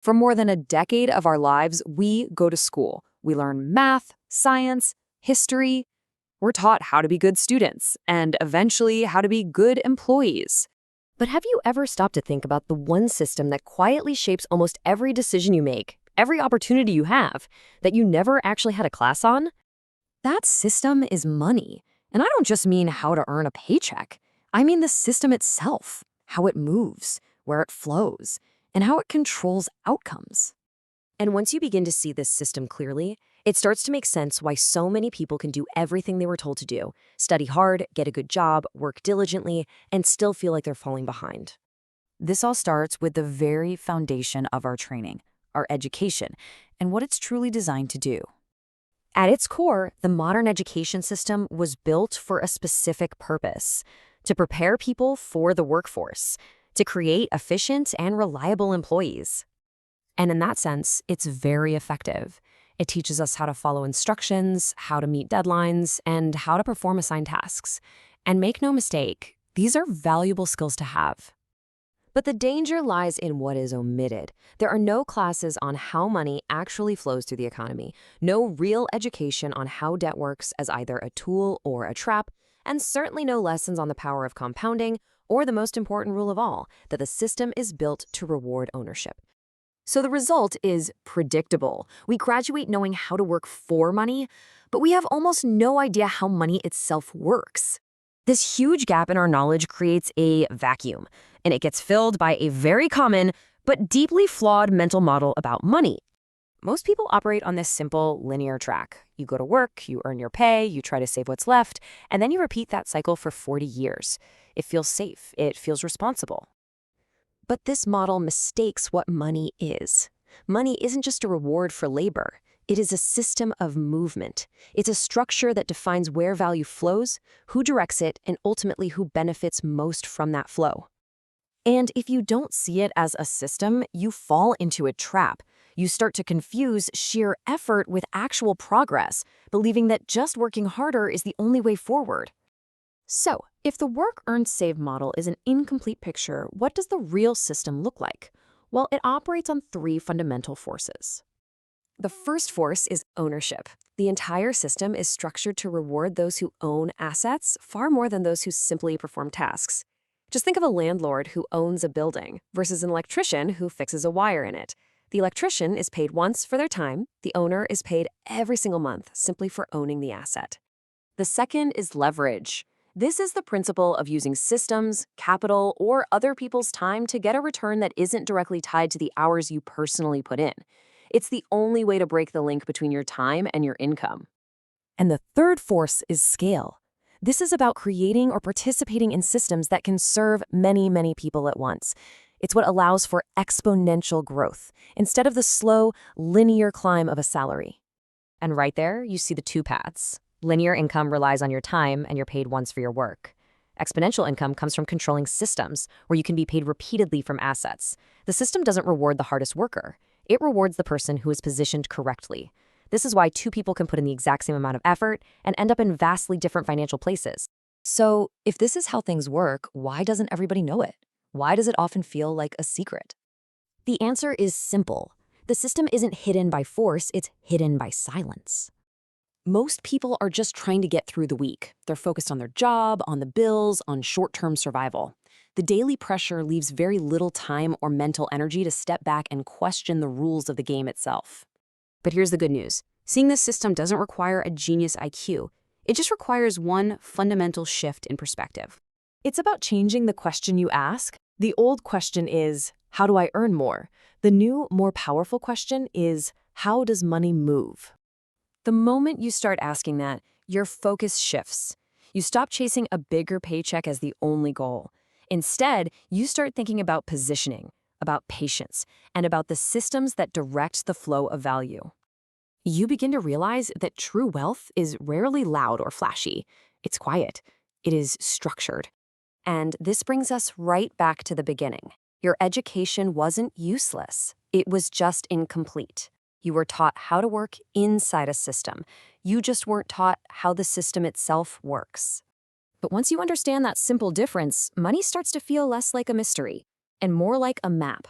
For more than a decade of our lives, we go to school. We learn math, science, history. We're taught how to be good students and eventually how to be good employees. But have you ever stopped to think about the one system that quietly shapes almost every decision you make, every opportunity you have, that you never actually had a class on? That system is money. And I don't just mean how to earn a paycheck. I mean the system itself, how it moves, where it flows, and how it controls outcomes. And once you begin to see this system clearly, it starts to make sense why so many people can do everything they were told to do, study hard, get a good job, work diligently, and still feel like they're falling behind. This all starts with the very foundation of our training, our education, and what it's truly designed to do. At its core, the modern education system was built for a specific purpose: to prepare people for the workforce, to create efficient and reliable employees. And in that sense, it's very effective. It teaches us how to follow instructions, how to meet deadlines, and how to perform assigned tasks. And make no mistake, these are valuable skills to have. But the danger lies in what is omitted. There are no classes on how money actually flows through the economy, no real education on how debt works as either a tool or a trap, and certainly no lessons on the power of compounding or the most important rule of all, that the system is built to reward ownership. So the result is predictable. We graduate knowing how to work for money, but we have almost no idea how money itself works. This huge gap in our knowledge creates a vacuum, and it gets filled by a very common but deeply flawed mental model about money. Most people operate on this simple linear track. You go to work, you earn your pay, you try to save what's left, and then you repeat that cycle for 40 years. It feels safe, it feels responsible. But this model mistakes what money is. Money isn't just a reward for labor. It is a system of movement. It's a structure that defines where value flows, who directs it, and ultimately who benefits most from that flow. And if you don't see it as a system, you fall into a trap. You start to confuse sheer effort with actual progress, believing that just working harder is the only way forward. So, if the work-earned-save model is an incomplete picture, what does the real system look like? Well, it operates on three fundamental forces. The first force is ownership. The entire system is structured to reward those who own assets far more than those who simply perform tasks. Just think of a landlord who owns a building versus an electrician who fixes a wire in it. The electrician is paid once for their time. The owner is paid every single month simply for owning the asset. The second is leverage. This is the principle of using systems, capital, or other people's time to get a return that isn't directly tied to the hours you personally put in. It's the only way to break the link between your time and your income. And the third force is scale. This is about creating or participating in systems that can serve many, many people at once. It's what allows for exponential growth instead of the slow, linear climb of a salary. And right there, you see the two paths. Linear income relies on your time and you're paid once for your work. Exponential income comes from controlling systems where you can be paid repeatedly from assets. The system doesn't reward the hardest worker. It rewards the person who is positioned correctly. This is why two people can put in the exact same amount of effort and end up in vastly different financial places. So, if this is how things work, why doesn't everybody know it? Why does it often feel like a secret? The answer is simple. The system isn't hidden by force, it's hidden by silence. Most people are just trying to get through the week. They're focused on their job, on the bills, on short-term survival. The daily pressure leaves very little time or mental energy to step back and question the rules of the game itself. But here's the good news. Seeing this system doesn't require a genius IQ. It just requires one fundamental shift in perspective. It's about changing the question you ask. The old question is, how do I earn more? The new, more powerful question is, how does money move? The moment you start asking that, your focus shifts. You stop chasing a bigger paycheck as the only goal. Instead, you start thinking about positioning, about patience, and about the systems that direct the flow of value. You begin to realize that true wealth is rarely loud or flashy. It's quiet. It is structured. And this brings us right back to the beginning. Your education wasn't useless. It was just incomplete. You were taught how to work inside a system. You just weren't taught how the system itself works. But once you understand that simple difference, money starts to feel less like a mystery and more like a map.